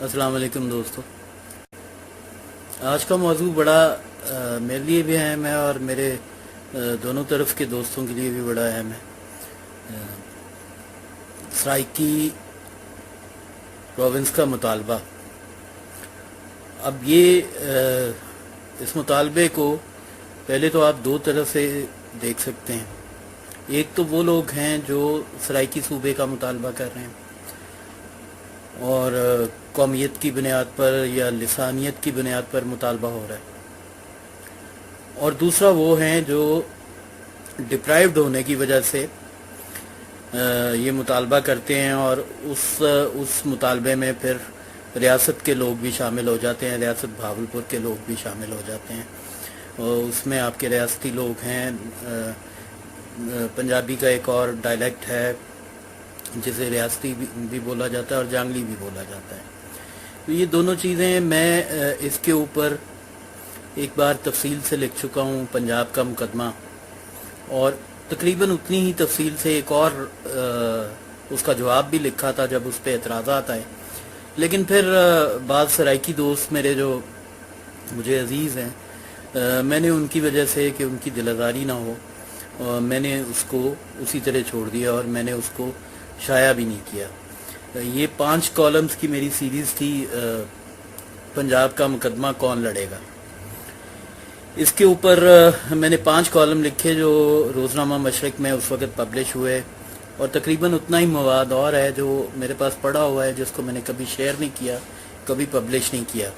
السلام علیکم دوستو. آج کا موضوع بڑا میرے لیے بھی اہم ہے اور میرے دونوں طرف کے دوستوں کے لیے بھی بڑا اہم ہے. سرائیکی پروونس کا مطالبہ. اب یہ اس مطالبے کو پہلے تو آپ دو طرح سے دیکھ سکتے ہیں. ایک تو وہ لوگ ہیں جو سرائیکی صوبے کا مطالبہ کر رہے ہیں اور قومیت کی بنیاد پر یا لسانیت کی بنیاد پر مطالبہ ہو رہا ہے، اور دوسرا وہ ہیں جو ڈپرائیوڈ ہونے کی وجہ سے یہ مطالبہ کرتے ہیں، اور اس مطالبے میں پھر ریاست کے لوگ بھی شامل ہو جاتے ہیں، ریاست بھاولپور کے لوگ بھی شامل ہو جاتے ہیں. اور اس میں آپ کے ریاستی لوگ ہیں. پنجابی کا ایک اور ڈائلیکٹ ہے جسے ریاستی بھی بولا جاتا ہے اور جانگلی بھی بولا جاتا ہے. تو یہ دونوں چیزیں میں اس کے اوپر ایک بار تفصیل سے لکھ چکا ہوں، پنجاب کا مقدمہ، اور تقریباً اتنی ہی تفصیل سے ایک اور اس کا جواب بھی لکھا تھا جب اس پہ اعتراضات آئے. لیکن پھر بعض سرائیکی دوست میرے جو مجھے عزیز ہیں، میں نے ان کی وجہ سے کہ ان کی دل آزاری نہ ہو، میں نے اس کو اسی طرح چھوڑ دیا اور میں نے اس کو شائع بھی نہیں کیا. یہ 5 کالمز کی میری سیریز تھی، پنجاب کا مقدمہ کون لڑے گا. اس کے اوپر میں نے 5 کالم لکھے جو روزنامہ مشرق میں اس وقت پبلش ہوئے، اور تقریباً اتنا ہی مواد اور ہے جو میرے پاس پڑا ہوا ہے، جس کو میں نے کبھی شیئر نہیں کیا، کبھی پبلش نہیں کیا.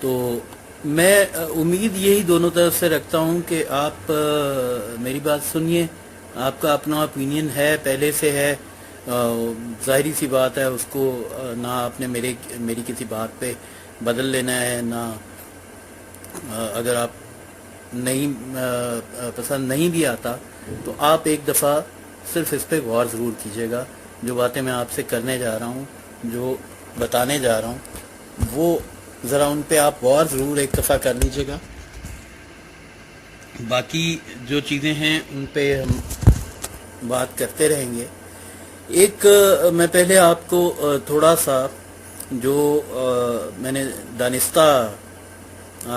تو میں امید یہی دونوں طرف سے رکھتا ہوں کہ آپ میری بات سنیے. آپ کا اپنا اپینین ہے، پہلے سے ہے، ظاہری سی بات ہے، اس کو نہ آپ نے میری کسی بات پہ بدل لینا ہے، نہ اگر آپ نہیں پسند نہیں بھی آتا تو آپ ایک دفعہ صرف اس پہ غور ضرور کیجیے گا. جو باتیں میں آپ سے کرنے جا رہا ہوں، جو بتانے جا رہا ہوں، وہ ذرا ان پہ آپ غور ضرور ایک دفعہ کر لیجیے گا. باقی جو چیزیں ہیں ان پہ ہم بات کرتے رہیں گے. ایک میں پہلے آپ کو تھوڑا سا جو میں نے دانستہ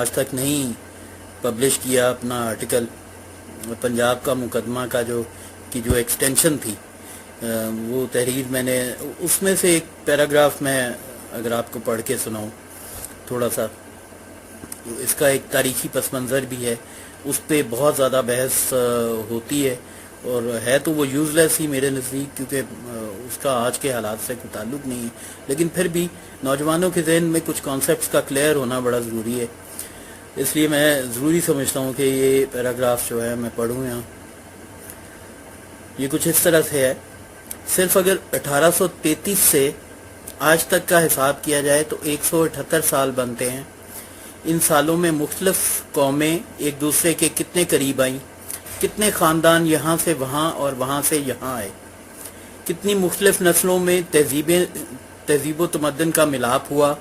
آج تک نہیں پبلش کیا اپنا آرٹیکل، پنجاب کا مقدمہ کا جو ایکسٹینشن تھی، وہ تحریر میں نے اس میں سے ایک پیراگراف میں اگر آپ کو پڑھ کے سناؤں تھوڑا سا. اس کا ایک تاریخی پس منظر بھی ہے، اس پہ بہت زیادہ بحث ہوتی ہے، اور ہے تو وہ یوز لیس ہی میرے نزدیک، کیونکہ اس کا آج کے حالات سے کوئی تعلق نہیں ہے. لیکن پھر بھی نوجوانوں کے ذہن میں کچھ کانسیپٹس کا کلیئر ہونا بڑا ضروری ہے، اس لیے میں ضروری سمجھتا ہوں کہ یہ پیراگراف جو ہے میں پڑھوں یہاں. یہ کچھ اس طرح سے ہے. صرف اگر 1833 سے آج تک کا حساب کیا جائے تو 178 سال بنتے ہیں. ان سالوں میں مختلف قومیں ایک دوسرے کے کتنے قریب آئیں، کتنے خاندان یہاں سے وہاں اور وہاں سے یہاں آئے، کتنی مختلف نسلوں میں تہذیب و تمدن کا ملاپ ہوا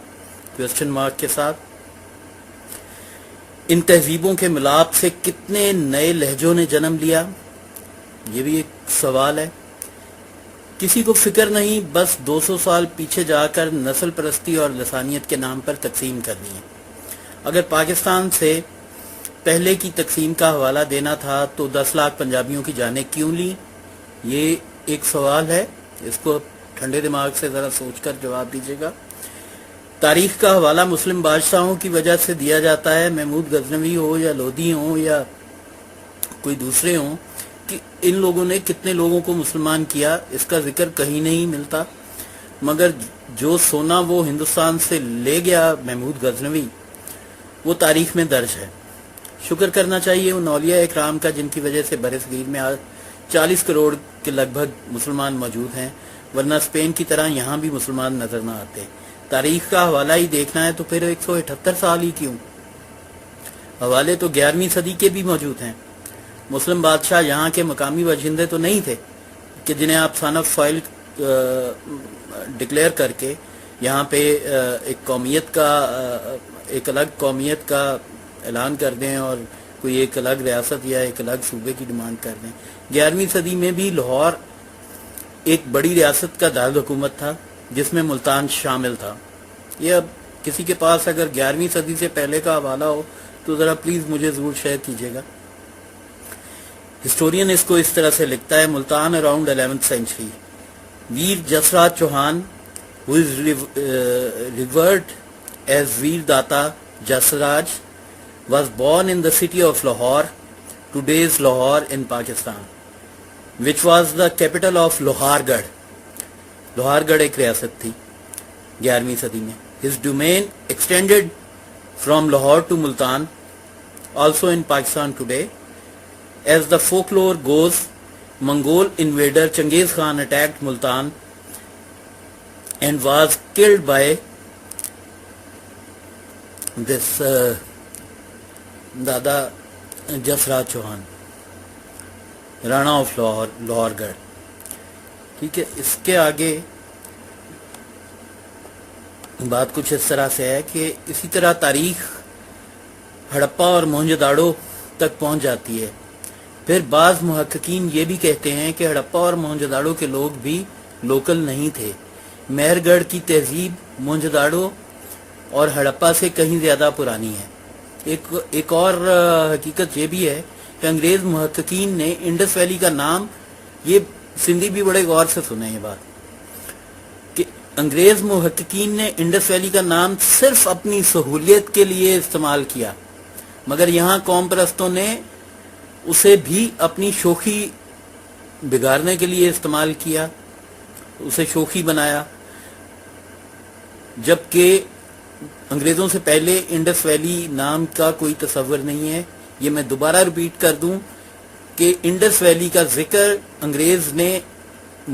کوسچن مارک کے ساتھ. ان تہذیبوں کے ملاپ سے کتنے نئے لہجوں نے جنم لیا، یہ بھی ایک سوال ہے. کسی کو فکر نہیں، بس 200 سال پیچھے جا کر نسل پرستی اور لسانیت کے نام پر تقسیم کرنی ہے. اگر پاکستان سے پہلے کی تقسیم کا حوالہ دینا تھا تو 10 لاکھ پنجابیوں کی جانیں کیوں لیں؟ یہ ایک سوال ہے، اس کو ٹھنڈے دماغ سے ذرا سوچ کر جواب دیجیے گا. تاریخ کا حوالہ مسلم بادشاہوں کی وجہ سے دیا جاتا ہے، محمود غزنوی ہو یا لودھی ہوں یا کوئی دوسرے ہوں، کہ ان لوگوں نے کتنے لوگوں کو مسلمان کیا، اس کا ذکر کہیں نہیں ملتا. مگر جو سونا وہ ہندوستان سے لے گیا محمود غزنوی، وہ تاریخ میں درج ہے. شکر کرنا چاہیے ان اولیاء اکرام کا جن کی وجہ سے برصغیر میں آج 40 کروڑ کے لگ بھگ مسلمان موجود ہیں، ورنہ اسپین کی طرح یہاں بھی مسلمان نظر نہ آتے. تاریخ کا حوالہ ہی دیکھنا ہے تو پھر 178 سال ہی کیوں؟ حوالے تو 11ویں صدی کے بھی موجود ہیں. مسلم بادشاہ یہاں کے مقامی باشندے تو نہیں تھے کہ جنہیں آپ سن آف سوائل ڈکلیئر کر کے یہاں پہ ایک الگ قومیت کا اعلان کر دیں اور کوئی ایک الگ ریاست یا ایک الگ صوبے کی ڈیمانڈ کر دیں. 11ویں صدی میں بھی لاہور ایک بڑی ریاست کا دارالحکومت تھا. جس میں ملتان شامل تھا. یہ اب کسی کے پاس اگر 11ویں صدی سے پہلے کا حوالہ ہو تو ذرا پلیز مجھے ضرور شیئر کیجیے گا. ہسٹورین اس کو اس طرح سے لکھتا ہے: Multan around 11th century. Veer Jasraj Chauhan who is revered as Veer Data Jasraj was born in the city of Lahore, today's Lahore in Pakistan, which was the capital of Lohargarh. Lohargarh ایک ریاست تھی 11ویں صدی میں. His domain extended from Lahore to Multan, also in Pakistan today. As the folklore goes, Mongol invader Genghis Khan attacked Multan and was killed by this Dada Jasraj Chauhan, Rana of Lohargarh. ٹھیک ہے. اس کے آگے بات کچھ اس طرح سے ہے کہ اسی طرح تاریخ ہڑپا اور موہنجو داڑو تک پہنچ جاتی ہے. پھر بعض محققین یہ بھی کہتے ہیں کہ ہڑپا اور موہنجو داڑو کے لوگ بھی لوکل نہیں تھے. مہر گڑھ کی تہذیب موہنجو داڑو اور ہڑپا سے کہیں زیادہ پرانی ہے. ایک اور حقیقت یہ بھی ہے کہ انگریز محققین نے انڈس ویلی کا نام، یہ سندھی بھی بڑے غور سے سنیں یہ بات، کہ انگریز محققین نے انڈس ویلی کا نام صرف اپنی سہولیت کے لیے استعمال کیا، مگر یہاں قوم پرستوں نے اسے بھی اپنی شوخی بگاڑنے کے لیے استعمال کیا، اسے شوخی بنایا. جبکہ انگریزوں سے پہلے انڈس ویلی نام کا کوئی تصور نہیں ہے. یہ میں دوبارہ ریپیٹ کر دوں کہ انڈس ویلی کا ذکر انگریز نے،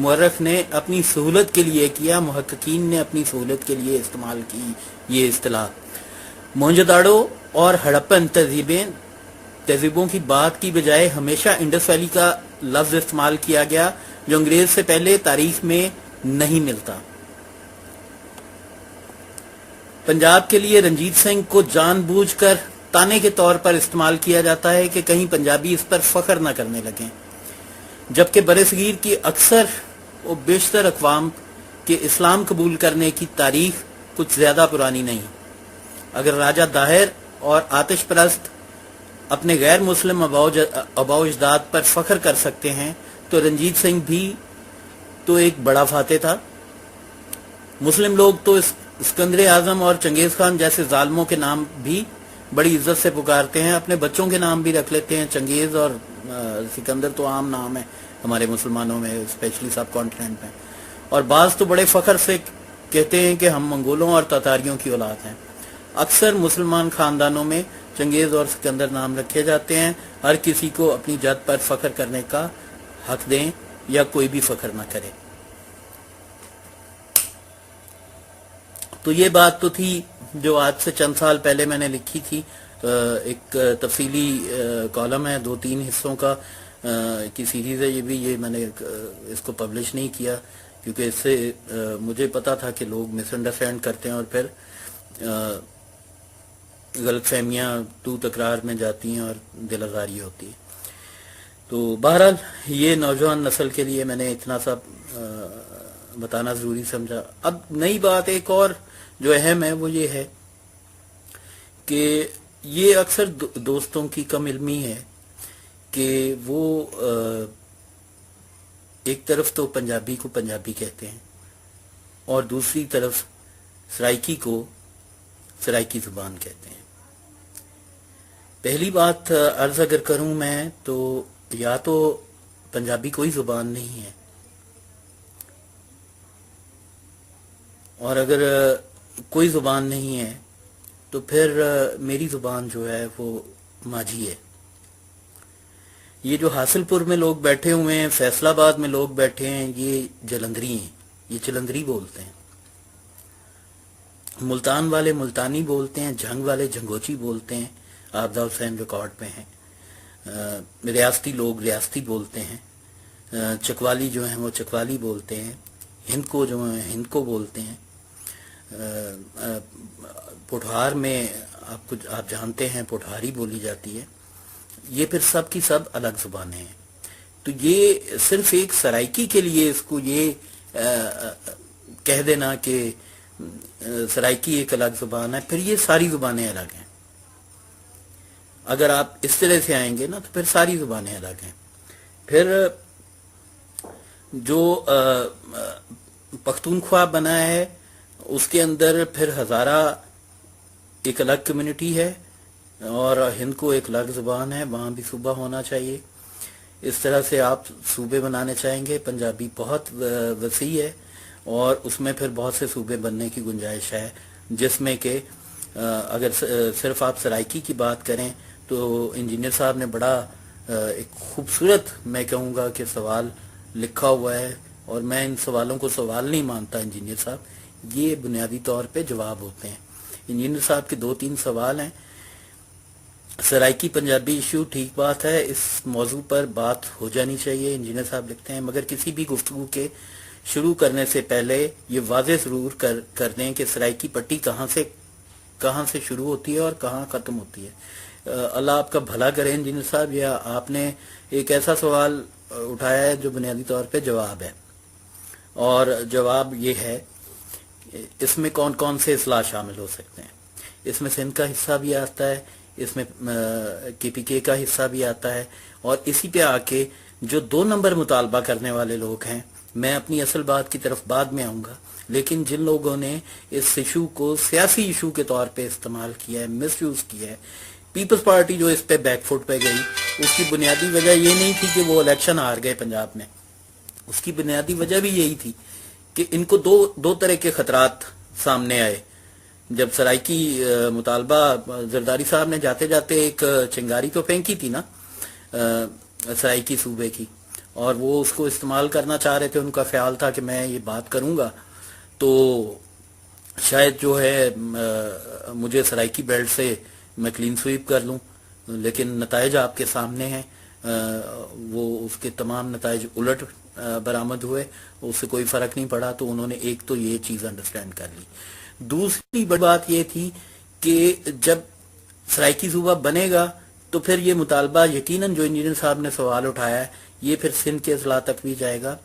مورخ نے اپنی سہولت کے لیے کیا، محققین نے اپنی سہولت کے لیے استعمال کی یہ اصطلاح. موہنجو داڑو اور ہڑپن تہذیبوں کی بات کی بجائے ہمیشہ انڈس ویلی کا لفظ استعمال کیا گیا، جو انگریز سے پہلے تاریخ میں نہیں ملتا. پنجاب کے لیے رنجیت سنگھ کو جان بوجھ کر تانے کے طور پر استعمال کیا جاتا ہے کہ کہیں پنجابی اس پر فخر نہ کرنے لگیں، جبکہ برصغیر کی اکثر و بیشتر اقوام کے اسلام قبول کرنے کی تاریخ کچھ زیادہ پرانی نہیں. اگر راجہ داہر اور آتش پرست اپنے غیر مسلم آباء و اجداد پر فخر کر سکتے ہیں تو رنجیت سنگھ بھی تو ایک بڑا فاتح تھا. مسلم لوگ تو اسکندر اعظم اور چنگیز خان جیسے ظالموں کے نام بھی بڑی عزت سے پکارتے ہیں، اپنے بچوں کے نام بھی رکھ لیتے ہیں. چنگیز اور سکندر تو عام نام ہے ہمارے مسلمانوں میں، اسپیشلی سب کانٹیننٹ میں. اور بعض تو بڑے فخر سے کہتے ہیں کہ ہم منگولوں اور تاتاریوں کی اولاد ہیں. اکثر مسلمان خاندانوں میں چنگیز اور سکندر نام رکھے جاتے ہیں. ہر کسی کو اپنی جد پر فخر کرنے کا حق دیں یا کوئی بھی فخر نہ کرے. تو یہ بات تو تھی جو آج سے چند سال پہلے میں نے لکھی تھی. ایک تفصیلی کالم ہے 2-3 حصوں کا کی سیریز ہے. یہ میں نے اس کو پبلش نہیں کیا کیونکہ اس سے مجھے پتا تھا کہ لوگ مس انڈرسٹینڈ کرتے ہیں اور پھر غلط فہمیاں تو تکرار میں جاتی ہیں اور دل آزاری ہوتی ہے. تو بہرحال یہ نوجوان نسل کے لیے میں نے اتنا سا بتانا ضروری سمجھا. اب نئی بات ایک اور جو اہم ہے وہ یہ ہے کہ یہ اکثر دوستوں کی کم علمی ہے کہ وہ ایک طرف تو پنجابی کو پنجابی کہتے ہیں اور دوسری طرف سرائکی کو سرائکی زبان کہتے ہیں. پہلی بات عرض اگر کروں میں تو یا تو پنجابی کوئی زبان نہیں ہے، اور اگر کوئی زبان نہیں ہے تو پھر میری زبان جو ہے وہ ماجھی ہے. یہ جو حاصل پور میں لوگ بیٹھے ہوئے ہیں، فیصل آباد میں لوگ بیٹھے ہیں، یہ جلندری ہیں، یہ چلندری بولتے ہیں. ملتان والے ملتانی بولتے ہیں، جھنگ والے جھنگوچی بولتے ہیں، آبدہ حسین ریکارڈ پہ ہیں. ریاستی لوگ ریاستی بولتے ہیں، چکوالی جو ہیں وہ چکوالی بولتے ہیں، ہند کو جو ہیں ہند کو بولتے ہیں. پوٹھار میں آپ جانتے ہیں پوٹھاری بولی جاتی ہے. یہ پھر سب کی سب الگ زبانیں ہیں. تو یہ صرف ایک سرائکی کے لیے اس کو یہ کہہ دینا کہ سرائکی ایک الگ زبان ہے، پھر یہ ساری زبانیں الگ ہیں. اگر آپ اس طرح سے آئیں گے نا تو پھر ساری زبانیں الگ ہیں. پھر جو پختونخوا بنا ہے اس کے اندر پھر ہزارہ ایک الگ کمیونٹی ہے، اور ہند کو ایک الگ زبان ہے، وہاں بھی صوبہ ہونا چاہیے. اس طرح سے آپ صوبے بنانے چاہیں گے. پنجابی بہت وسیع ہے اور اس میں پھر بہت سے صوبے بننے کی گنجائش ہے، جس میں کہ اگر صرف آپ سرائکی کی بات کریں تو انجینئر صاحب نے بڑا ایک خوبصورت میں کہوں گا کہ سوال لکھا ہوا ہے، اور میں ان سوالوں کو سوال نہیں مانتا. انجینئر صاحب یہ بنیادی طور پہ جواب ہوتے ہیں. انجینئر صاحب کے 2-3 سوال ہیں. سرائکی پنجابی ایشو ٹھیک بات ہے، اس موضوع پر بات ہو جانی چاہیے، انجینئر صاحب لکھتے ہیں، مگر کسی بھی گفتگو کے شروع کرنے سے پہلے یہ واضح ضرور کر دیں کہ سرائکی پٹی کہاں سے شروع ہوتی ہے اور کہاں ختم ہوتی ہے. اللہ آپ کا بھلا کرے انجینئر صاحب، یا آپ نے ایک ایسا سوال اٹھایا ہے جو بنیادی طور پہ جواب ہے، اور جواب یہ ہے اس میں کون کون سے اصلاح شامل ہو سکتے ہیں. اس میں سندھ کا حصہ بھی آتا ہے، اس میں کے پی کے کا حصہ بھی آتا ہے، اور اسی پہ آ کے جو 2 نمبر مطالبہ کرنے والے لوگ ہیں، میں اپنی اصل بات کی طرف بعد میں آؤں گا، لیکن جن لوگوں نے اس ایشو کو سیاسی ایشو کے طور پہ استعمال کیا ہے، مس یوز کیا ہے، پیپلز پارٹی جو اس پہ بیک فٹ پہ گئی، اس کی بنیادی وجہ یہ نہیں تھی کہ وہ الیکشن ہار گئے پنجاب میں. اس کی بنیادی وجہ بھی یہی تھی کہ ان کو دو طرح کے خطرات سامنے آئے. جب سرائکی مطالبہ زرداری صاحب نے جاتے جاتے ایک چنگاری تو پھینکی تھی نا سرائکی صوبے کی، اور وہ اس کو استعمال کرنا چاہ رہے تھے. ان کا خیال تھا کہ میں یہ بات کروں گا تو شاید جو ہے مجھے سرائکی بیلٹ سے میں کلین سویپ کر لوں، لیکن نتائج آپ کے سامنے ہیں. وہ اس کے تمام نتائج الٹ برآمد ہوئے، اس سے کوئی فرق نہیں پڑا. تو انہوں نے ایک تو یہ چیز انڈرسٹینڈ کر لی. دوسری بڑی بات یہ تھی کہ جب سرائکی صوبہ بنے گا تو پھر یہ مطالبہ یقیناً جو انجینئر صاحب نے سوال اٹھایا ہے یہ پھر سندھ کے اضلاع تک بھی جائے گا،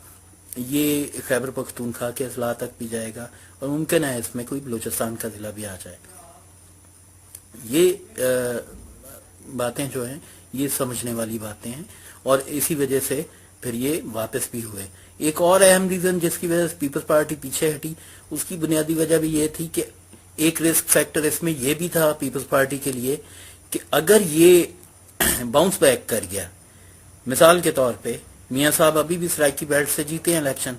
یہ خیبر پختونخوا کے اضلاع تک بھی جائے گا، اور ممکن ہے اس میں کوئی بلوچستان کا ضلع بھی آ جائے. یہ باتیں جو ہیں یہ سمجھنے والی باتیں ہیں، اور اسی وجہ سے پھر یہ واپس بھی ہوئے. ایک اور اہم ریزن جس کی وجہ سے پیپلز پارٹی پیچھے ہٹی، اس کی بنیادی وجہ بھی یہ تھی کہ ایک رسک فیکٹر اس میں یہ بھی تھا پیپلز پارٹی کے لیے کہ اگر یہ باؤنس بیک کر گیا، مثال کے طور پہ میاں صاحب ابھی بھی سرائکی بیلٹ سے جیتے ہیں الیکشن،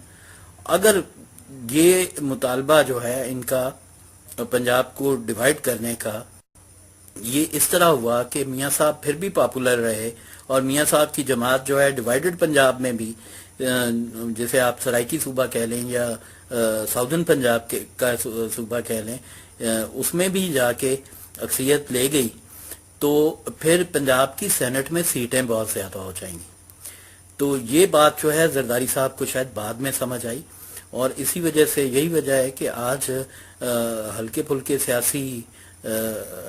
اگر یہ مطالبہ جو ہے ان کا پنجاب کو ڈیوائیڈ کرنے کا یہ اس طرح ہوا کہ میاں صاحب پھر بھی پاپولر رہے، اور میاں صاحب کی جماعت جو ہے ڈیوائیڈڈ پنجاب میں بھی، جیسے آپ سرائکی صوبہ کہہ لیں یا ساؤدرن پنجاب کا صوبہ کہہ لیں، اس میں بھی جا کے اکثریت لے گئی، تو پھر پنجاب کی سینٹ میں سیٹیں بہت زیادہ ہو جائیں گی. تو یہ بات جو ہے زرداری صاحب کو شاید بعد میں سمجھ آئی، اور اسی وجہ سے یہی وجہ ہے کہ آج ہلکے پھلکے سیاسی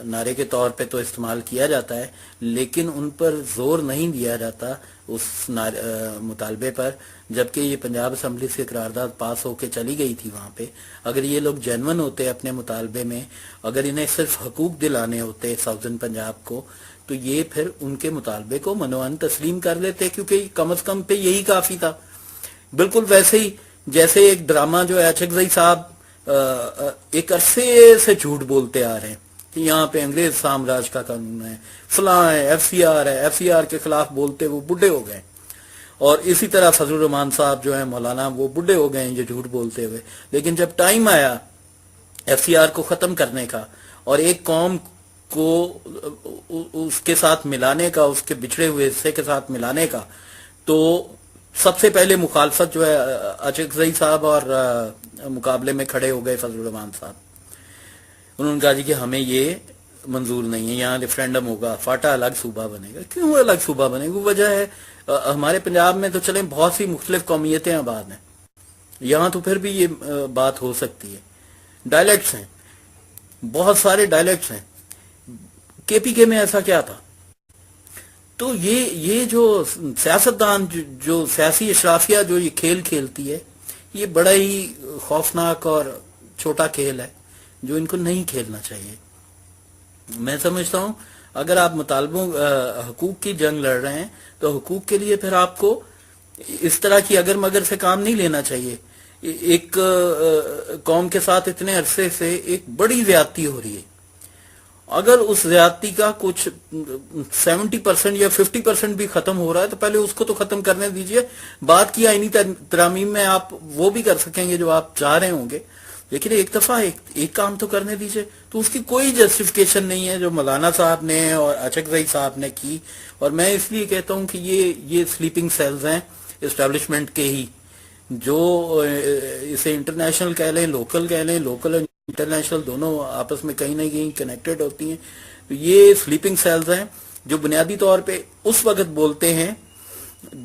نعرے کے طور پہ تو استعمال کیا جاتا ہے، لیکن ان پر زور نہیں دیا جاتا اس مطالبے پر، جبکہ یہ پنجاب اسمبلی سے قرارداد پاس ہو کے چلی گئی تھی. وہاں پہ اگر یہ لوگ جینون ہوتے اپنے مطالبے میں، اگر انہیں صرف حقوق دلانے ہوتے ساؤدرن پنجاب کو، تو یہ پھر ان کے مطالبے کو منوان تسلیم کر لیتے، کیونکہ کم از کم پہ یہی کافی تھا. بالکل ویسے ہی جیسے ایک ڈرامہ جو ہے اچکزئی صاحب ایک عرصے سے جھوٹ بولتے آ رہے ہیں کہ یہاں پہ انگریز سامراج کا قانون ہے، فلاں ہے، ایف سی آر ہے، ایف سی آر کے خلاف بولتے وہ بڈھے ہو گئے. اور اسی طرح فضل الرحمان صاحب جو ہیں مولانا، وہ بڈھے ہو گئے ہیں یہ جھوٹ بولتے ہوئے. لیکن جب ٹائم آیا ایف سی آر کو ختم کرنے کا اور ایک قوم کو اس کے ساتھ ملانے کا، اس کے بچھڑے ہوئے حصے کے ساتھ ملانے کا، تو سب سے پہلے مخالفت جو ہے اچکزئی صاحب اور مقابلے میں کھڑے ہو گئے فضل الرحمان صاحب. انہوں نے کہا جی کہ ہمیں یہ منظور نہیں ہے، یہاں ریفرینڈم ہوگا، فاٹا الگ صوبہ بنے گا. کیوں الگ صوبہ بنے گا؟ وجہ ہے ہمارے پنجاب میں تو چلیں بہت سی مختلف قومیتیں آباد ہیں، یہاں تو پھر بھی یہ بات ہو سکتی ہے. ڈائلیکٹس ہیں، بہت سارے ڈائلیکٹس ہیں. کے پی کے میں ایسا کیا تھا؟ تو یہ جو سیاستدان جو سیاسی اشرافیہ جو یہ کھیل کھیلتی ہے، یہ بڑا ہی خوفناک اور چھوٹا کھیل ہے جو ان کو نہیں کھیلنا چاہیے. میں سمجھتا ہوں اگر آپ مطالبوں حقوق کی جنگ لڑ رہے ہیں تو حقوق کے لیے پھر آپ کو اس طرح کی اگر مگر سے کام نہیں لینا چاہیے. ایک قوم کے ساتھ اتنے عرصے سے ایک بڑی زیادتی ہو رہی ہے، اگر اس زیادتی کا کچھ 70% یا 50% بھی ختم ہو رہا ہے تو پہلے اس کو تو ختم کرنے دیجئے. بات کی آئینی ترامیم میں آپ وہ بھی کر سکیں گے جو آپ چاہ رہے ہوں گے، لیکن ایک دفعہ ایک کام تو کرنے دیجئے. تو اس کی کوئی جسٹیفیکیشن نہیں ہے جو مولانا صاحب نے اور اچکزئی صاحب نے کی. اور میں اس لیے کہتا ہوں کہ یہ سلیپنگ سیلز ہیں اسٹیبلشمنٹ کے ہی، جو اسے انٹرنیشنل کہہ لیں، لوکل کہہ لیں، لوکل انٹرنیشنل دونوں آپس میں کہیں نہ کہیں کنیکٹڈ ہوتی ہیں. تو یہ سلیپنگ سیلز ہیں جو بنیادی طور پہ اس وقت بولتے ہیں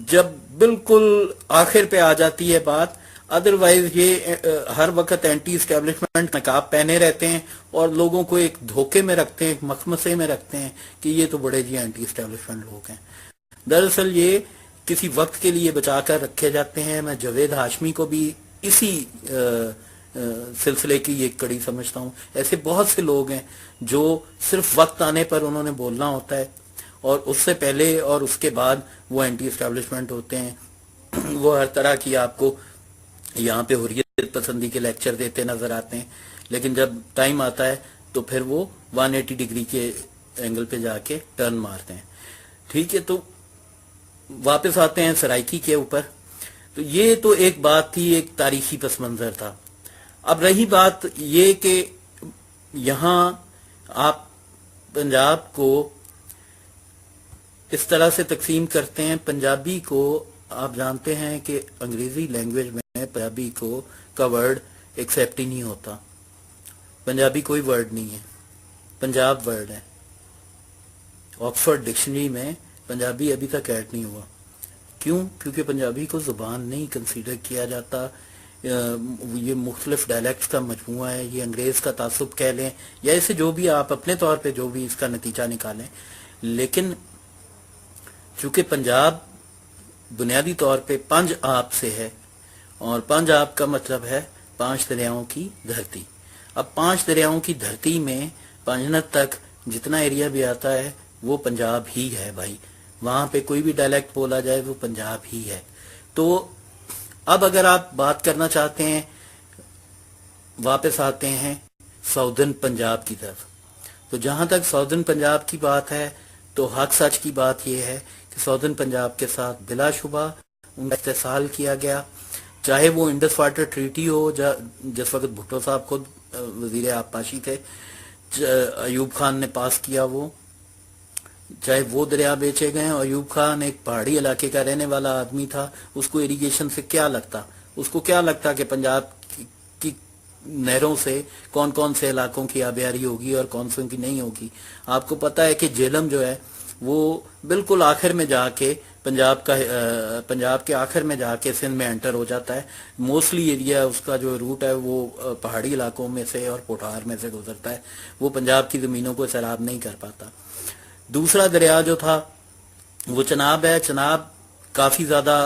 جب بالکل آخر پہ آ جاتی ہے بات. ادروائز یہ ہر وقت اینٹی اسٹیبلشمنٹ نقاب پہنے رہتے ہیں اور لوگوں کو ایک دھوکے میں رکھتے ہیں، ایک مخمصے میں رکھتے ہیں کہ یہ تو بڑے جی اینٹی اسٹیبلشمنٹ لوگ ہیں. دراصل یہ کسی وقت کے لیے بچا کر رکھے جاتے ہیں. میں جاوید ہاشمی کو بھی اسی سلسلے کی ایک کڑی سمجھتا ہوں. ایسے بہت سے لوگ ہیں جو صرف وقت آنے پر انہوں نے بولنا ہوتا ہے اور اس سے پہلے اور اس کے بعد وہ اینٹی اسٹیبلشمنٹ ہوتے ہیں. وہ ہر طرح کی آپ کو یہاں پہ حریت پسندی کے لیکچر دیتے نظر آتے ہیں، لیکن جب ٹائم آتا ہے تو پھر وہ 180 ڈگری کے اینگل پہ جا کے ٹرن مارتے ہیں. ٹھیک ہے، تو واپس آتے ہیں سرائکی کے اوپر. تو یہ تو ایک بات تھی، ایک تاریخی پس منظر تھا. اب رہی بات یہ کہ یہاں آپ پنجاب کو اس طرح سے تقسیم کرتے ہیں. پنجابی کو آپ جانتے ہیں کہ انگریزی لینگویج میں پنجابی کا ورڈ ایکسیپٹ ہی نہیں ہوتا. پنجابی کوئی ورڈ نہیں ہے، پنجاب ورڈ ہے. آکسفورڈ ڈکشنری میں پنجابی ابھی تک ایڈ نہیں ہوا. کیوں؟ کیونکہ پنجابی کو زبان نہیں کنسیڈر کیا جاتا. یہ مختلف ڈائلیکٹس کا مجموعہ ہے. یہ انگریز کا تعصب کہہ لیں یا اسے جو بھی آپ اپنے طور پہ جو بھی اس کا نتیجہ نکالیں، لیکن چونکہ پنجاب بنیادی طور پہ پنج آپ سے ہے اور پنج آپ کا مطلب ہے 5 دریاؤں کی دھرتی. اب 5 دریاؤں کی دھرتی میں پنجنت تک جتنا ایریا بھی آتا ہے وہ پنجاب ہی ہے بھائی. وہاں پہ کوئی بھی ڈائلیکٹ بولا جائے وہ پنجاب ہی ہے. تو اب اگر آپ بات کرنا چاہتے ہیں، واپس آتے ہیں ساؤدرن پنجاب کی طرف. تو جہاں تک ساؤدرن پنجاب کی بات ہے تو حق سچ کی بات یہ ہے کہ ساؤدرن پنجاب کے ساتھ بلا شبہ ان کا اتصال کیا گیا، چاہے وہ انڈس واٹر ٹریٹی ہو جس وقت بھٹو صاحب خود وزیر آبپاشی تھے، ایوب خان نے پاس کیا، وہ چاہے وہ دریا بیچے گئے. ایوب خان ایک پہاڑی علاقے کا رہنے والا آدمی تھا. اس کو اریگیشن سے کیا لگتا؟ اس کو کیا لگتا کہ پنجاب کی نہروں سے کون کون سے علاقوں کی آبیاری ہوگی اور کون سوں کی نہیں ہوگی؟ آپ کو پتا ہے کہ جہلم جو ہے وہ بالکل آخر میں جا کے پنجاب کے آخر میں جا کے سندھ میں انٹر ہو جاتا ہے. موسٹلی ایریا اس کا جو روٹ ہے وہ پہاڑی علاقوں میں سے اور پوٹھار میں سے گزرتا ہے. وہ پنجاب کی زمینوں کو سیراب نہیں کر پاتا. دوسرا دریا جو تھا وہ چناب ہے. چناب کافی زیادہ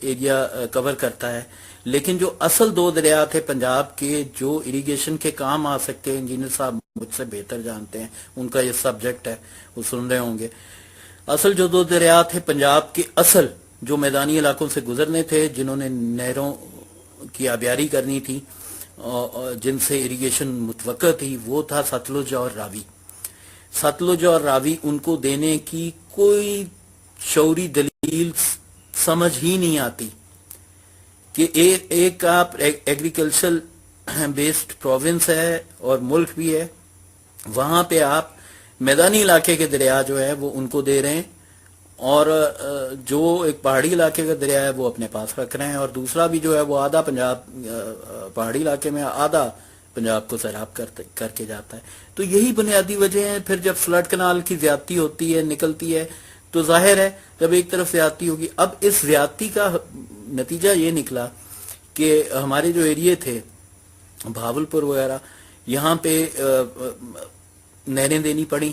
ایریا کور کرتا ہے، لیکن جو اصل 2 دریا تھے پنجاب کے جو اریگیشن کے کام آ سکتے ہیں، انجینئر صاحب مجھ سے بہتر جانتے ہیں، ان کا یہ سبجیکٹ ہے، وہ سن رہے ہوں گے. اصل جو 2 دریا تھے پنجاب کے، اصل جو میدانی علاقوں سے گزرنے تھے، جنہوں نے نہروں کی آبیاری کرنی تھی، جن سے اریگیشن متوقع تھی، وہ تھا ستلج اور راوی. ستلج اور راوی ان کو دینے کی کوئی شعوری دلیل سمجھ ہی نہیں آتی کہ ایک آپ ایگریکلچرل بیسڈ پروونس ہے اور ملک بھی ہے، وہاں پہ آپ میدانی علاقے کے دریا جو ہے وہ ان کو دے رہے ہیں اور جو ایک پہاڑی علاقے کا دریا ہے وہ اپنے پاس رکھ رہے ہیں، اور دوسرا بھی جو ہے وہ آدھا پنجاب پہاڑی علاقے میں آدھا پنجاب کو سیراب کر کے جاتا ہے. تو یہی بنیادی وجہ ہے. پھر جب فلڈ کنال کی زیادتی ہوتی ہے، نکلتی ہے، تو ظاہر ہے جب ایک طرف زیادتی ہوگی. اب اس زیادتی کا نتیجہ یہ نکلا کہ ہمارے جو ایریے تھے بھاولپور وغیرہ، یہاں پہ نہریں دینی پڑی،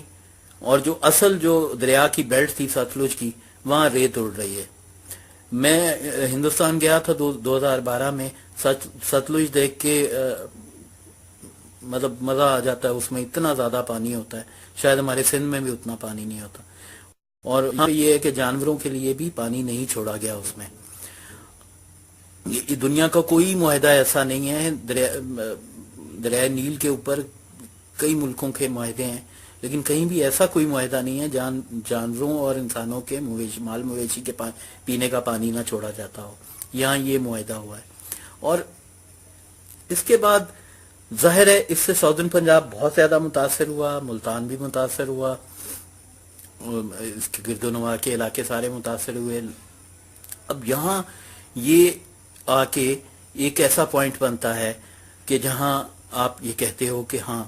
اور جو اصل جو دریا کی بیلٹ تھی ستلج کی، وہاں ریت اڑ رہی ہے. میں ہندوستان گیا تھا 2012 میں. ستلج دیکھ کے مطلب مزہ آ جاتا ہے. اس میں اتنا زیادہ پانی ہوتا ہے, شاید ہمارے سندھ میں بھی اتنا پانی نہیں ہوتا. اور یہ ہے کہ جانوروں کے لیے بھی پانی نہیں چھوڑا گیا اس میں. دنیا کا کوئی معاہدہ ایسا نہیں ہے. دریائے نیل کے اوپر کئی ملکوں کے معاہدے ہیں, لیکن کہیں بھی ایسا کوئی معاہدہ نہیں ہے جانوروں اور انسانوں کے مال مویشی کے پینے کا پانی نہ چھوڑا جاتا ہو. یہاں یہ معاہدہ ہوا ہے. اور اس کے بعد ظاہر ہے اس سے ساؤدرن پنجاب بہت زیادہ متاثر ہوا, ملتان بھی متاثر ہوا, اس کے گرد و نواح کے علاقے سارے متاثر ہوئے. اب یہاں یہ آ کے ایک ایسا پوائنٹ بنتا ہے کہ جہاں آپ یہ کہتے ہو کہ ہاں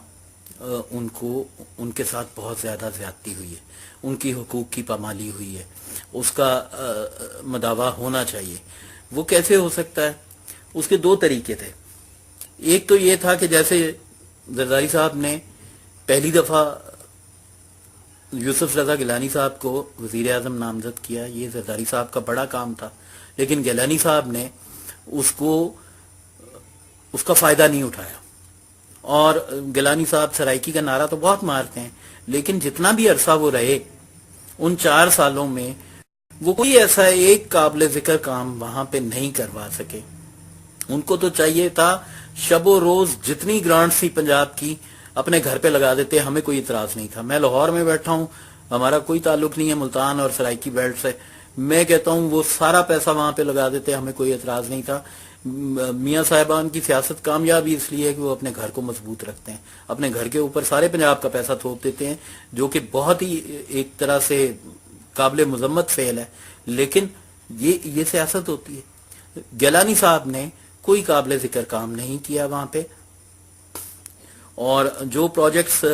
ان کے ساتھ بہت زیادہ زیادتی ہوئی ہے, ان کی حقوق کی پامالی ہوئی ہے, اس کا مداوع ہونا چاہیے. وہ کیسے ہو سکتا ہے؟ اس کے دو طریقے تھے. ایک تو یہ تھا کہ جیسے زرداری صاحب نے پہلی دفعہ یوسف رضا گیلانی صاحب کو وزیر اعظم نامزد کیا, یہ زرداری صاحب کا بڑا کام تھا, لیکن گیلانی صاحب نے اس کا فائدہ نہیں اٹھایا. اور گیلانی صاحب سرائکی کا نعرہ تو بہت مارتے ہیں, لیکن جتنا بھی عرصہ وہ رہے ان 4 سالوں میں وہ کوئی ایسا ایک قابل ذکر کام وہاں پہ نہیں کروا سکے. ان کو تو چاہیے تھا شب و روز جتنی گرانٹ تھی پنجاب کی اپنے گھر پہ لگا دیتے, ہمیں کوئی اعتراض نہیں تھا. میں لاہور میں بیٹھا ہوں, ہمارا کوئی تعلق نہیں ہے ملتان اور سرائکی بیلٹ سے, میں کہتا ہوں وہ سارا پیسہ وہاں پہ لگا دیتے, ہمیں کوئی اعتراض نہیں تھا. میاں صاحبان کی سیاست کامیاب اس لیے ہے کہ وہ اپنے گھر کو مضبوط رکھتے ہیں, اپنے گھر کے اوپر سارے پنجاب کا پیسہ تھوپ دیتے ہیں, جو کہ بہت ہی ایک طرح سے قابل مذمت فعل ہے, لیکن یہ سیاست ہوتی ہے. گیلانی صاحب نے کوئی قابل ذکر کام نہیں کیا وہاں پہ, اور جو پروجیکٹس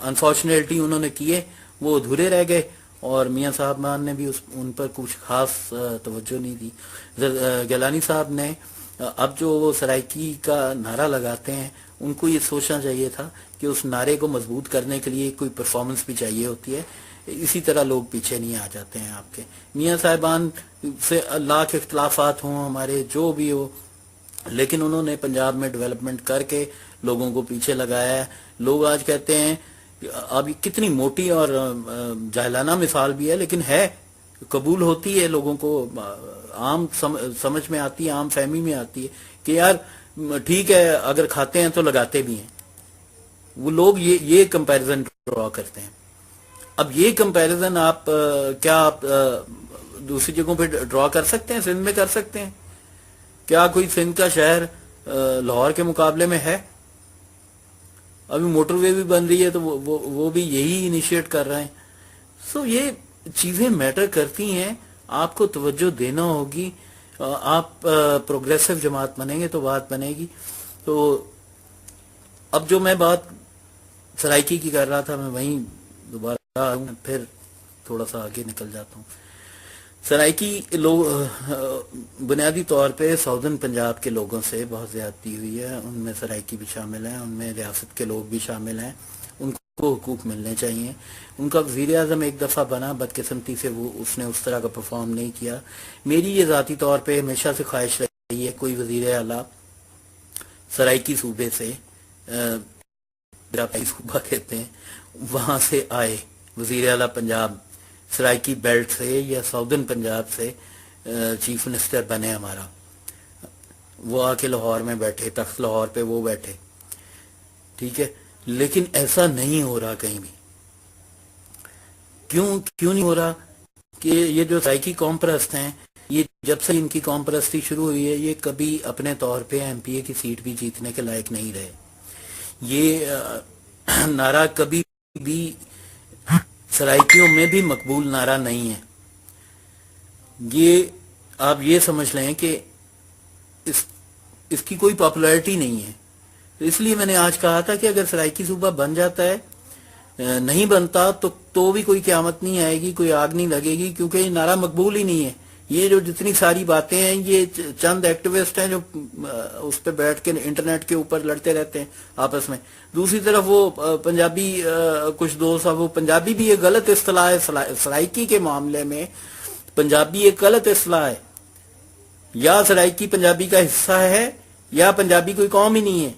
انفارچونیٹلی انہوں نے کیے وہ ادھورے رہ گئے, اور میاں صاحبان نے بھی ان پر کچھ خاص توجہ نہیں دی. گیلانی صاحب نے اب جو وہ سرائکی کا نعرہ لگاتے ہیں ان کو یہ سوچنا چاہیے تھا کہ اس نعرے کو مضبوط کرنے کے لیے کوئی پرفارمنس بھی چاہیے ہوتی ہے. اسی طرح لوگ پیچھے نہیں آ جاتے ہیں آپ کے. میاں صاحبان سے لاکھ اختلافات ہوں ہمارے جو بھی ہو, لیکن انہوں نے پنجاب میں ڈیولپمنٹ کر کے لوگوں کو پیچھے لگایا ہے. لوگ آج کہتے ہیں اب کتنی موٹی اور جاہلانہ مثال بھی ہے, لیکن ہے, قبول ہوتی ہے, لوگوں کو عام سمجھ میں آتی ہے, عام فہمی میں آتی ہے کہ یار ٹھیک ہے اگر کھاتے ہیں تو لگاتے بھی ہیں. وہ لوگ یہ کمپیریزن ڈرا کرتے ہیں. اب یہ کمپیریزن آپ دوسری جگہوں پہ ڈرا کر سکتے ہیں؟ سندھ میں کر سکتے ہیں کیا؟ کوئی سندھ کا شہر لاہور کے مقابلے میں ہے؟ ابھی موٹر وے بھی بن رہی ہے تو وہ بھی یہی انیشیٹ کر رہے ہیں. سو یہ چیزیں میٹر کرتی ہیں, آپ کو توجہ دینا ہوگی. آپ پروگریسو جماعت بنیں گے تو بات بنے گی. تو اب جو میں بات سرائکی کی کر رہا تھا میں وہیں دوبارہ پھر تھوڑا سا آگے نکل جاتا ہوں. سرائکی لوگ بنیادی طور پہ ساؤدرن پنجاب کے لوگوں سے بہت زیادتی ہوئی ہے. ان میں سرائکی بھی شامل ہیں, ان میں ریاست کے لوگ بھی شامل ہیں. ان کو حقوق ملنے چاہیے. ان کا وزیر اعظم ایک دفعہ بنا, بدقسمتی سے اس نے اس طرح کا پرفارم نہیں کیا. میری یہ ذاتی طور پہ ہمیشہ سے خواہش رہی ہے کوئی وزیر اعلیٰ سرائکی صوبے سے, صوبہ کہتے ہیں, وہاں سے آئے وزیر اعلیٰ پنجاب, سرائکی بیلٹ سے یا ساؤدرن پنجاب سے چیف منسٹر بنے ہمارا. وہ آ کے لاہور میں بیٹھے, تخت لاہور پہ وہ بیٹھے, ٹھیک ہے, لیکن ایسا نہیں ہو رہا کہیں بھی. کیوں نہیں ہو رہا؟ کہ یہ جو سرائکی قوم پرست ہیں, یہ جب سے ان کی قوم پرستی شروع ہوئی ہے یہ کبھی اپنے طور پہ ایم پی اے کی سیٹ بھی جیتنے کے لائق نہیں رہے. یہ نعرہ کبھی بھی سرائکیوں میں بھی مقبول نعرہ نہیں ہے. یہ آپ یہ سمجھ لیں کہ اس کی کوئی پاپولیرٹی نہیں ہے. اس لیے میں نے آج کہا تھا کہ اگر سرائکی صوبہ بن جاتا ہے, نہیں بنتا تو بھی کوئی قیامت نہیں آئے گی, کوئی آگ نہیں لگے گی, کیونکہ یہ نعرہ مقبول ہی نہیں ہے. یہ جو جتنی ساری باتیں ہیں یہ چند ایکٹیوسٹ ہیں جو اس پہ بیٹھ کے انٹرنیٹ کے اوپر لڑتے رہتے ہیں آپس میں. دوسری طرف وہ پنجابی کچھ دوست ہیں, وہ پنجابی بھی ایک غلط اصطلاح ہے سرائکی کے معاملے میں. پنجابی ایک غلط اصطلاح ہے. یا سرائکی پنجابی کا حصہ ہے یا پنجابی کوئی قوم ہی نہیں ہے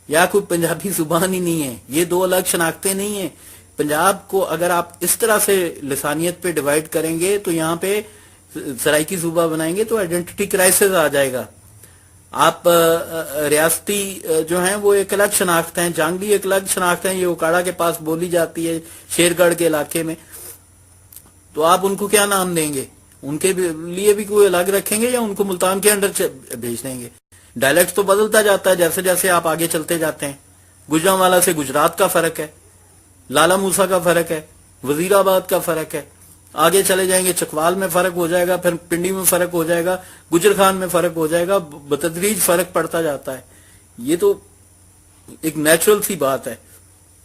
یا کوئی پنجابی زبان ہی نہیں ہے. یہ دو الگ شناختیں نہیں ہیں. پنجاب کو اگر آپ اس طرح سے لسانیت پہ ڈیوائیڈ کریں گے تو یہاں پہ سرائکی صوبہ بنائیں گے تو آئیڈینٹی کرائسس آ جائے گا. آپ ریاستی جو ہیں وہ ایک الگ شناخت ہیں, جانگلی ایک الگ شناخت ہیں, یہ اوکاڑا کے پاس بولی جاتی ہے شیر گڑھ کے علاقے میں. تو آپ ان کو کیا نام دیں گے؟ ان کے لیے بھی کوئی الگ رکھیں گے یا ان کو ملتان کے انڈر بھیج دیں گے؟ ڈائلیکٹ تو بدلتا جاتا ہے جیسے جیسے آپ آگے چلتے جاتے ہیں. گجرانوالا سے گجرات کا فرق ہے, لالا موسا کا فرق ہے, وزیر آباد کا فرق ہے. آگے چلے جائیں گے چکوال میں فرق ہو جائے گا, پھر پنڈی میں فرق ہو جائے گا, گجر خان میں فرق ہو جائے گا, بتدریج فرق پڑتا جاتا ہے. یہ تو ایک نیچرل سی بات ہے.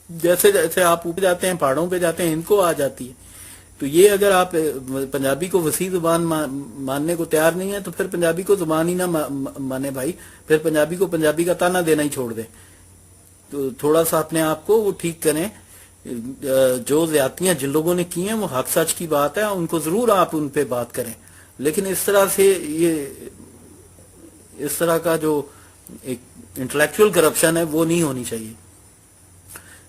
جیسے جیسے آپ اوپر جاتے ہیں پہاڑوں پہ جاتے ہیں ان کو آ جاتی ہے. تو یہ اگر آپ پنجابی کو وسیع زبان ماننے کو تیار نہیں ہے تو پھر پنجابی کو زبان ہی نہ مانے بھائی, پھر پنجابی کو پنجابی کا تانا دینا ہی چھوڑ دیں. تو تھوڑا سا اپنے آپ کو وہ ٹھیک کریں. جو زیادتیاں جن لوگوں نے کی ہیں وہ حق سچ کی بات ہے, ان کو ضرور آپ ان پہ بات کریں, لیکن اس طرح سے یہ اس طرح کا جو ایک انٹلیکچوئل کرپشن ہے وہ نہیں ہونی چاہیے.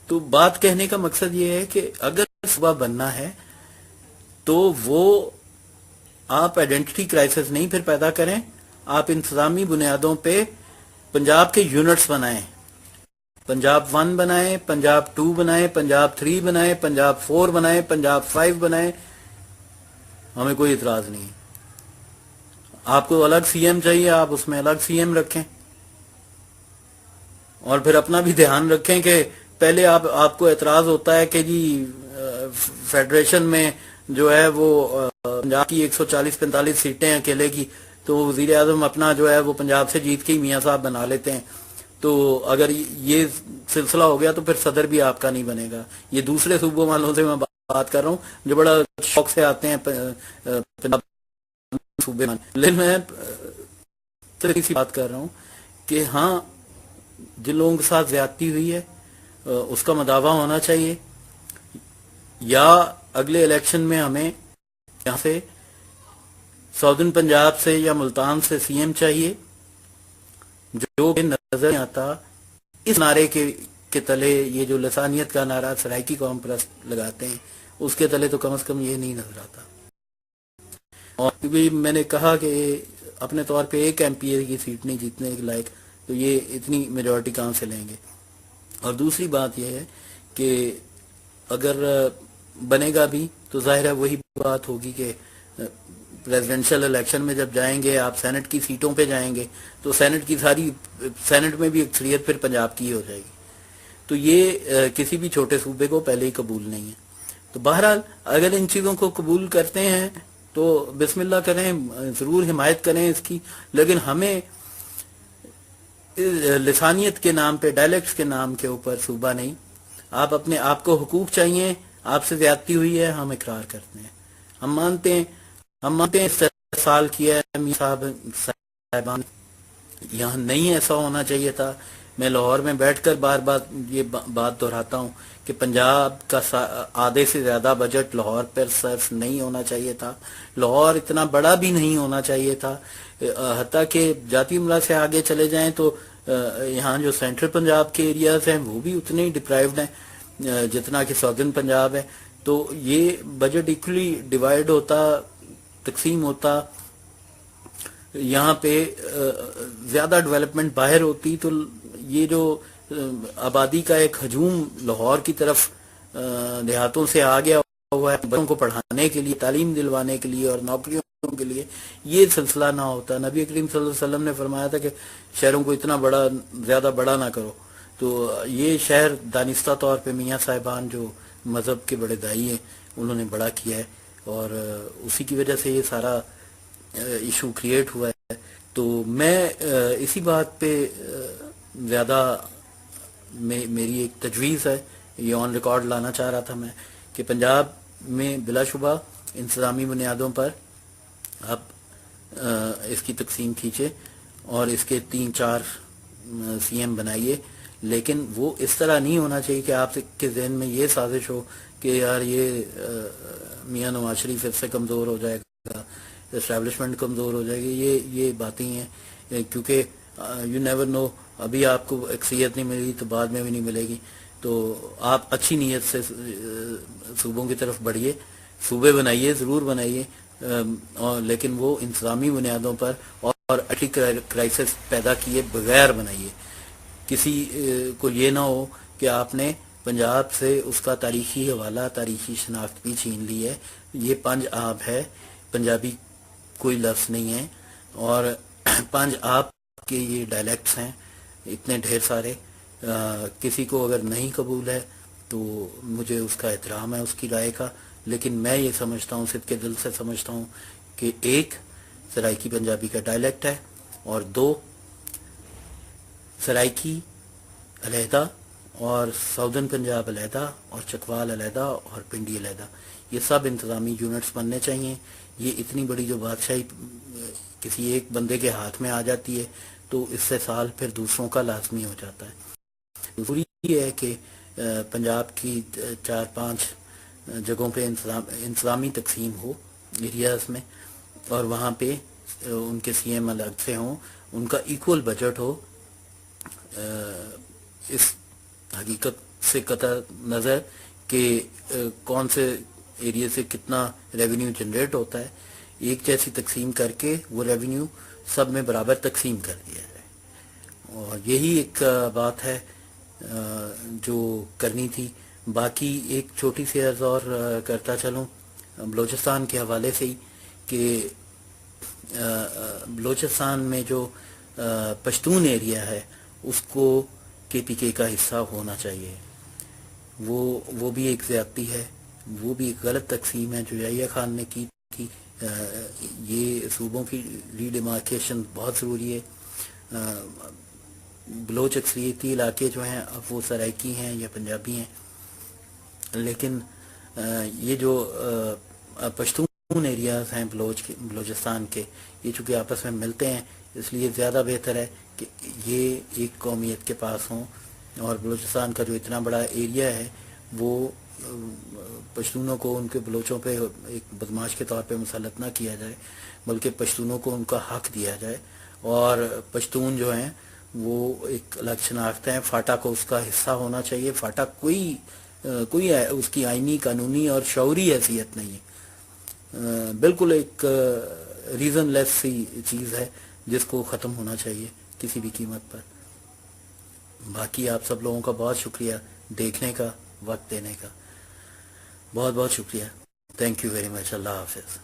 تو بات کہنے کا مقصد یہ ہے کہ اگر صوبہ بننا ہے تو وہ آپ آئیڈینٹی کرائسس نہیں پھر پیدا کریں, آپ انتظامی بنیادوں پہ پنجاب کے یونٹس بنائیں. پنجاب 1 بنائیں, پنجاب 2 بنائیں, پنجاب 3 بنائیں, پنجاب 4 بنائیں, پنجاب 5 بنائیں. ہمیں کوئی اعتراض نہیں. آپ کو الگ سی ایم چاہیے آپ اس میں الگ سی ایم رکھیں, اور پھر اپنا بھی دھیان رکھیں کہ پہلے آپ کو اعتراض ہوتا ہے کہ جی فیڈریشن میں جو ہے وہ پنجاب کی 140-45 سیٹیں اکیلے کی, تو وزیر اعظم اپنا جو ہے وہ پنجاب سے جیت کے ہی میاں صاحب بنا لیتے ہیں. تو اگر یہ سلسلہ ہو گیا تو پھر صدر بھی آپ کا نہیں بنے گا. یہ دوسرے صوبوں والوں سے میں بات کر رہا ہوں جو بڑا شوق سے آتے ہیں پنجاب صوبے میں. لیکن میں بات کر رہا ہوں کہ ہاں جن لوگوں کے ساتھ زیادتی ہوئی ہے اس کا مداوع ہونا چاہیے, یا اگلے الیکشن میں ہمیں یہاں سے ساؤدرن پنجاب سے یا ملتان سے سی ایم چاہیے جو نظر نہیں آتا. اس نعرے کے تلے یہ جو لسانیت کا نعرہ سرائکی قوم پرست لگاتے ہیں اس کے تلے تو کم از کم یہ نہیں نظر آتا. اور کیونکہ میں نے کہا کہ اپنے طور پہ ایک ایم پی اے کی سیٹ نہیں جیتنے کے لائق, تو یہ اتنی میجورٹی کہاں سے لیں گے. اور دوسری بات یہ ہے کہ اگر بنے گا بھی تو ظاہر ہے وہی بات ہوگی کہ پریزیڈنشل الیکشن میں جب جائیں گے آپ سینٹ کی سیٹوں پہ جائیں گے تو سینٹ میں بھی اکثریت پھر پنجاب کی ہی ہو جائے گی. تو یہ کسی بھی چھوٹے صوبے کو پہلے ہی قبول نہیں ہے. تو بہرحال اگر ان چیزوں کو قبول کرتے ہیں تو بسم اللہ کریں, ضرور حمایت کریں اس کی, لیکن ہمیں لسانیت کے نام پہ ڈائلیکٹس کے نام کے اوپر صوبہ نہیں. آپ اپنے آپ کو حقوق چاہیے, آپ سے زیادتی ہوئی ہے ہم اقرار کرتے ہیں, ہم مانتے ہیں استحصال کیا ہے میاں صاحبان, یہاں نہیں ایسا ہونا چاہیے تھا. میں لاہور میں بیٹھ کر بار بار یہ بات دہراتا ہوں کہ پنجاب کا آدھے سے زیادہ بجٹ لاہور پر صرف نہیں ہونا چاہیے تھا. لاہور اتنا بڑا بھی نہیں ہونا چاہیے تھا. حتیٰ کہ جاتی املا سے آگے چلے جائیں تو یہاں جو سینٹرل پنجاب کے ایریاز ہیں وہ بھی اتنے ہی ڈپرائیوڈ ہیں جتنا کہ ساؤدرن پنجاب ہے. تو یہ بجٹ ایکولی ڈیوائیڈ ہوتا, تقسیم ہوتا, یہاں پہ زیادہ ڈیولپمنٹ باہر ہوتی تو یہ جو آبادی کا ایک ہجوم لاہور کی طرف دیہاتوں سے آ گیا ہوا ہے بچوں کو پڑھانے کے لیے, تعلیم دلوانے کے لیے اور نوکریوں کے لیے, یہ سلسلہ نہ ہوتا. نبی کریم صلی اللہ علیہ وسلم نے فرمایا تھا کہ شہروں کو اتنا زیادہ بڑا نہ کرو. تو یہ شہر دانستہ طور پہ میاں صاحبان جو مذہب کے بڑے دائی ہیں انہوں نے بڑا کیا ہے, اور اسی کی وجہ سے یہ سارا ایشو کریٹ ہوا ہے. تو میں اسی بات پہ زیادہ میری ایک تجویز ہے, یہ آن ریکارڈ لانا چاہ رہا تھا میں, کہ پنجاب میں بلا شبہ انتظامی بنیادوں پر آپ اس کی تقسیم کیجیے اور اس کے 3-4 سی ایم بنائیے, لیکن وہ اس طرح نہیں ہونا چاہیے کہ آپ کے ذہن میں یہ سازش ہو کہ یار یہ میاں نواز شریف اس سے کمزور ہو جائے گا, اسٹیبلشمنٹ کمزور ہو جائے گی. یہ باتیں ہیں کیونکہ یو نیور نو, ابھی آپ کو اکثریت نہیں ملے گی تو بعد میں بھی نہیں ملے گی. تو آپ اچھی نیت سے صوبوں کی طرف بڑھیے, صوبے بنائیے, ضرور بنائیے, لیکن وہ انتظامی بنیادوں پر اور اٹلی کرائسس پیدا کیے بغیر بنائیے. کسی کو یہ نہ ہو کہ آپ نے پنجاب سے اس کا تاریخی حوالہ, تاریخی شناخت بھی چھین لی ہے. یہ پنج آب ہے, پنجابی کوئی لفظ نہیں ہے. اور پنج آب کے یہ ڈائلیکٹس ہیں اتنے ڈھیر سارے. کسی کو اگر نہیں قبول ہے تو مجھے اس کا احترام ہے, اس کی رائے کا, لیکن میں یہ سمجھتا ہوں, صدق دل سے سمجھتا ہوں کہ ایک سرائکی پنجابی کا ڈائلیکٹ ہے, اور دو سرائکی علیحدہ اور ساؤدرن پنجاب علیحدہ اور چکوال علیحدہ اور پنڈی علیحدہ. یہ سب انتظامی یونٹس بننے چاہیے. یہ اتنی بڑی جو بادشاہی کسی ایک بندے کے ہاتھ میں آ جاتی ہے تو اس سے سال پھر دوسروں کا لازمی ہو جاتا ہے. ضروری یہ ہے کہ پنجاب کی 4-5 جگہوں پہ انتظامی تقسیم ہو ایریاز میں, اور وہاں پہ ان کے سی ایم الگ سے ہوں, ان کا ایکول بجٹ ہو. اس حقیقت سے قطع نظر کہ کون سے ایریا سے کتنا ریونیو جنریٹ ہوتا ہے, ایک جیسی تقسیم کر کے وہ ریونیو سب میں برابر تقسیم کر دیا جائے. اور یہی ایک بات ہے جو کرنی تھی. باقی ایک چھوٹی سی عرض اور کرتا چلوں بلوچستان کے حوالے سے ہی کہ بلوچستان میں جو پشتون ایریا ہے اس کو کے پی کے کا حصہ ہونا چاہیے. وہ بھی ایک زیادتی ہے, وہ بھی ایک غلط تقسیم ہے جو یحییٰ خان نے کی تھی. یہ صوبوں کی ری ڈیمارکیشن بہت ضروری ہے. بلوچ اکثریتی علاقے جو ہیں اب وہ سرائکی ہیں یا پنجابی ہیں, لیکن یہ جو پشتون ایریاز ہیں بلوچستان کے, یہ چونکہ آپس میں ملتے ہیں اس لیے زیادہ بہتر ہے کہ یہ ایک قومیت کے پاس ہوں. اور بلوچستان کا جو اتنا بڑا ایریا ہے وہ پشتونوں کو ان کے بلوچوں پہ ایک بدماش کے طور پہ مسلط نہ کیا جائے, بلکہ پشتونوں کو ان کا حق دیا جائے. اور پشتون جو ہیں وہ ایک الگ شناخت ہے, فاٹا کو اس کا حصہ ہونا چاہیے. فاٹا کوئی اس کی آئینی, قانونی اور شعوری حیثیت نہیں ہے, بالکل ایک ریزن لیس سی چیز ہے جس کو ختم ہونا چاہیے کسی بھی قیمت پر. باقی آپ سب لوگوں کا بہت شکریہ دیکھنے کا, وقت دینے کا, بہت بہت شکریہ. Thank you very much. اللہ حافظ.